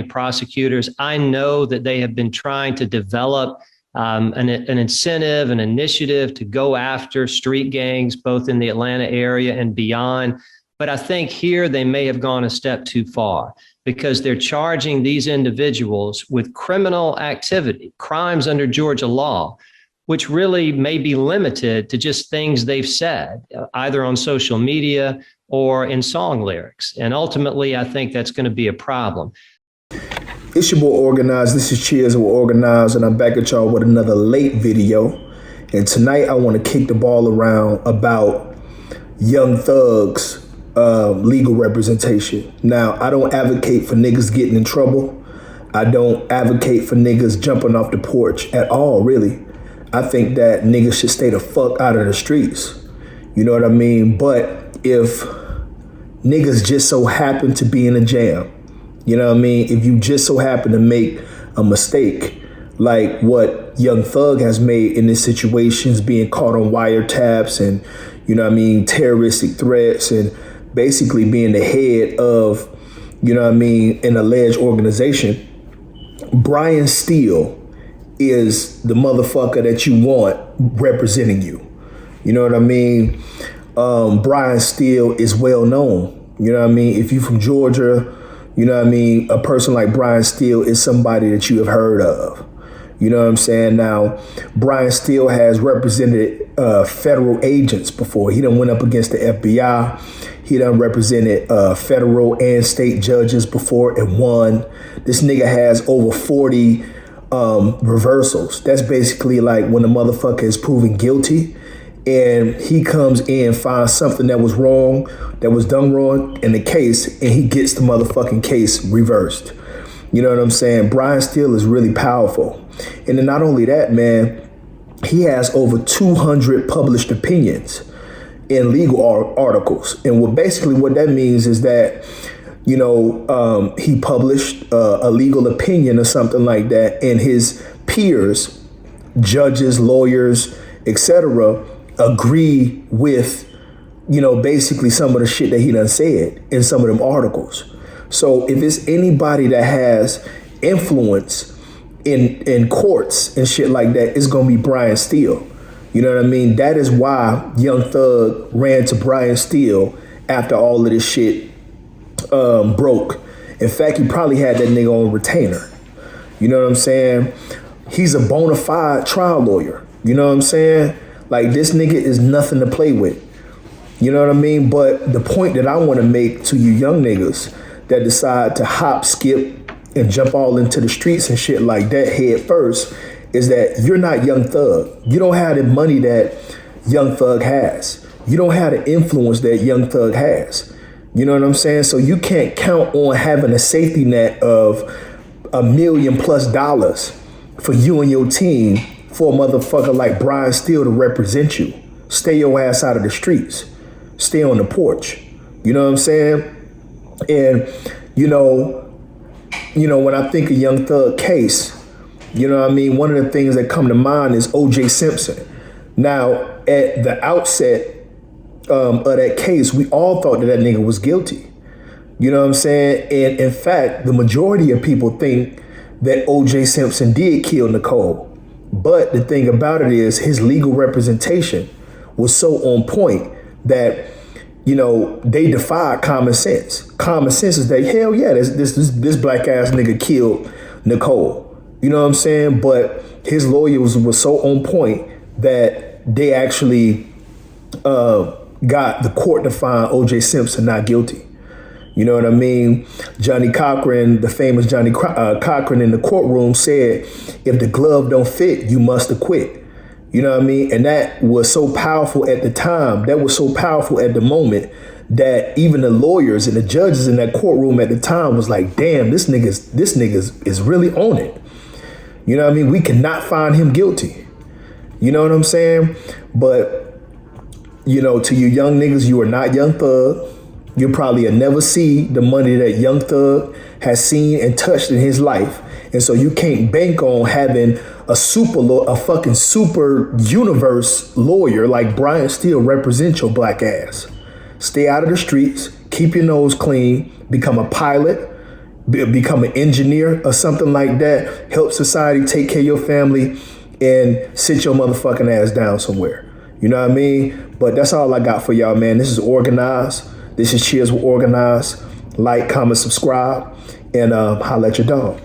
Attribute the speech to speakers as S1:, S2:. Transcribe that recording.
S1: prosecutors. I know that they have been trying to develop an incentive, an initiative to go after street gangs, both in the Atlanta area and beyond. But I think here they may have gone a step too far because they're charging these individuals with criminal activity, crimes under Georgia law, which really may be limited to just things they've said, either on social media or in song lyrics. And ultimately, I think that's going to be a problem.
S2: It's your boy Organized. This is Cheers with Organized, and I'm back at y'all with another late video. And tonight I want to kick the ball around about Young Thug's legal representation. Now, I don't advocate for niggas getting in trouble. I don't advocate for niggas jumping off the porch at all, really. I think that niggas should stay the fuck out of the streets. You know what I mean? But if niggas just so happen to be in a jam, you know what I mean? If you just so happen to make a mistake, like what Young Thug has made in this situations, being caught on wiretaps and, you know what I mean, terroristic threats and basically being the head of, you know what I mean, an alleged organization, Brian Steele is the motherfucker that you want representing you. You know what I mean? Brian Steele is well known. You know what I mean? If you're from Georgia, you know what I mean? A person like Brian Steele is somebody that you have heard of. You know what I'm saying? Now, Brian Steele has represented federal agents before. He done went up against the FBI. He done represented federal and state judges before and won. This nigga has over 40 reversals. That's basically like when a motherfucker is proven guilty and he comes in, finds something that was wrong, that was done wrong in the case, and he gets the motherfucking case reversed. You know what I'm saying? Brian Steele is really powerful. And then not only that, man, he has over 200 published opinions in legal articles. And what that means is that, you know, he published a legal opinion or something like that, and his peers, judges, lawyers, etc., agree with, you know, basically some of the shit that he done said in some of them articles. So if it's anybody that has influence in courts and shit like that, it's gonna be Brian Steele. You know what I mean? That is why Young Thug ran to Brian Steele after all of this shit broke. In fact, he probably had that nigga on retainer. You know what I'm saying? He's a bona fide trial lawyer. You know what I'm saying? Like, this nigga is nothing to play with. You know what I mean? But the point that I want to make to you young niggas that decide to hop, skip, and jump all into the streets and shit like that head first is that you're not Young Thug. You don't have the money that Young Thug has. You don't have the influence that Young Thug has. You know what I'm saying? So you can't count on having a safety net of $1 million+ for you and your team for a motherfucker like Brian Steele to represent you. Stay your ass out of the streets. Stay on the porch. You know what I'm saying? And, you know, when I think of Young Thug case, you know what I mean? One of the things that come to mind is O.J. Simpson. Now, at the outset of that case, we all thought that nigga was guilty. You know what I'm saying? And in fact, the majority of people think that O.J. Simpson did kill Nicole. But the thing about it is his legal representation was so on point that, you know, they defied common sense. Common sense is that, hell yeah, this black ass nigga killed Nicole. You know what I'm saying? But his lawyer was so on point that they actually got the court to find O.J. Simpson not guilty. You know what I mean? Johnny Cochran, the famous Johnny Cochran in the courtroom said, if the glove don't fit, you must acquit. You know what I mean? And that was so powerful at the time. That was so powerful at the moment that even the lawyers and the judges in that courtroom at the time was like, damn, this nigga is really on it. You know what I mean? We cannot find him guilty. You know what I'm saying? But, you know, to you young niggas, you are not Young Thug. You'll probably never see the money that Young Thug has seen and touched in his life. And so you can't bank on having a fucking super universe lawyer like Brian Steele represent your black ass. Stay out of the streets, keep your nose clean, become a pilot, become an engineer or something like that. Help society, take care of your family, and sit your motherfucking ass down somewhere. You know what I mean? But that's all I got for y'all, man. This is Organized. This is Cheers with Organized. Like, comment, subscribe, and holla at your dog.